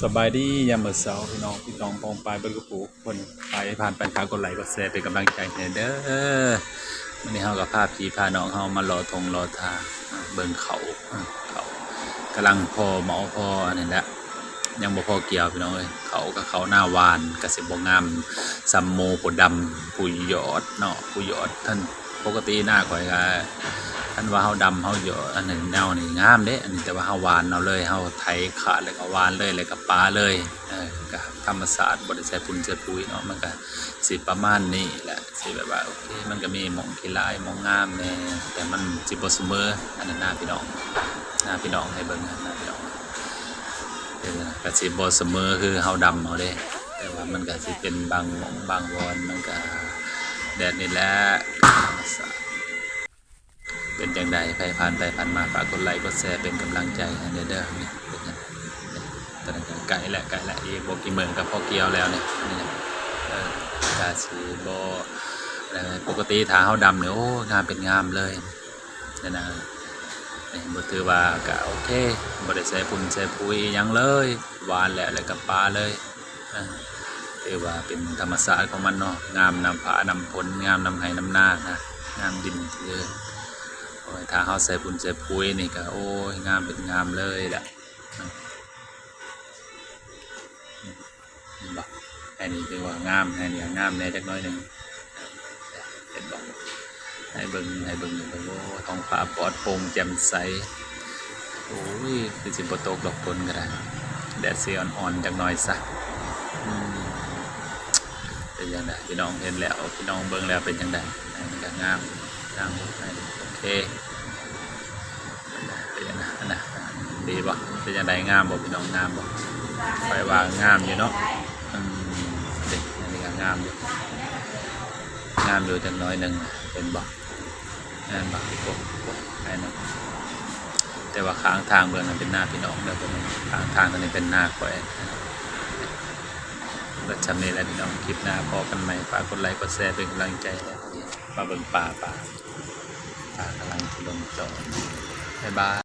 สบายดียามมื้อเช้าพี่น้องปองปลายเบิ่งกระปุกคนไปผ่านไปฝากกดไลค์กดแชร์เป็นกำลังใจให้เด้อวันนี้เฮากับพาพี่พาน้องเฮามารอทงรอทาเบิ่งเขากำลังพอเหมาพออันนี้แหละยังบ่พอเกี่ยวพี่น้องเอ้ยเขากับเขาหน้าหวานก็สิบ่งามซัมโมผู้ดำผู้ยอดเนาะผู้ยอดท่านปกติหน้าข่อยก็ท่านว่าเฮาดำเฮาหยอดอันนั้นแนวนี่งามเด้อันนี้แต่ว่าเฮาหวานเอาเลยเฮาไถขาดแล้วก็หวานเลยแล้วก็ปาเลยก็ธรรมศาสตร์บ่ได้ใส่ปุ๋ยเนาะมันก็สิประมาณนี้แหละสิแบบว่าโอเคมันก็มีหม่องที่หลายหม่องงามแน่แต่มันสิบ่เสมออันนั้นหน้าพี่น้องให้เบิ่งหน้าพี่น้องก็สิบ่เสมอคือเฮาดำเอาเด้แต่ว่ามันก็สิเป็นบางหม่องบางวอนมันก็แดดนี่แหละธรรมศาสตร์เป็นจังได๋ใครผ่านไปผ่านมาฝากกดไลค์กดแชร์เป็นกำลังใจให้เด้อนี่เป็นจังตอนนี้ใกล้แล้วอีกบ่กี่มื้อก็พอเกี่ยวแล้วนี่ก็สิบ่ปกติถ้าเฮาดำนี่โอ้งามเป็นงามเลยนั่นน่ะบ่ถือว่าก็โอเคบ่ได้ใส่ปุ๋ยหยังเลยหวานแล้วก็ปาเลยถือว่าเป็นธรรมชาติของมันเนาะงามนำผานำผลงามนำไห้นำนานะงามดินเลยโอ้ยถ้าเฮาใส่ปุ๋ยนี่ก็โอ้ยงามเป็นงามเลยล่ะบ่อันนี้ถือว่างามอันนี้งามแน่จักหน่อยนึงเห็นบ่ให้เบิ่งโอ้ท้องฟ้าปลอดโปร่งแจ่มใสโอ้ยคือสิบ่ตกดอกฝนก็ได้แดดสิอ่อนๆจักหน่อยซะเป็นจังได๋พี่น้องเห็นแล้วพี่น้องเบิ่งแล้วเป็นจังได๋มันก็งามโอเคเป็นจังได๋นะดีบ่เป็นจังได๋งามบ่พี่น้องงามบ่ค่อยว่างามอยู่เนาะเด็กอันนี้ก็งามอยู่จักหน่อยนึงเป็นบ่งามบ่ไอ้เนาะแต่ว่าข้างทางเบิ่งนั้นเป็นหน้าพี่น้องเด้อเบิ่งข้างทางนั้นเป็นหน้าข่อยแล้วจำนี้แหละพี่น้องคลิปหน้าพอกันใหม่ฝากกดไลค์กดแชร์เป็นกำลังใจมาเบิ่งป่ากำลังลงจอบ๊ายบาย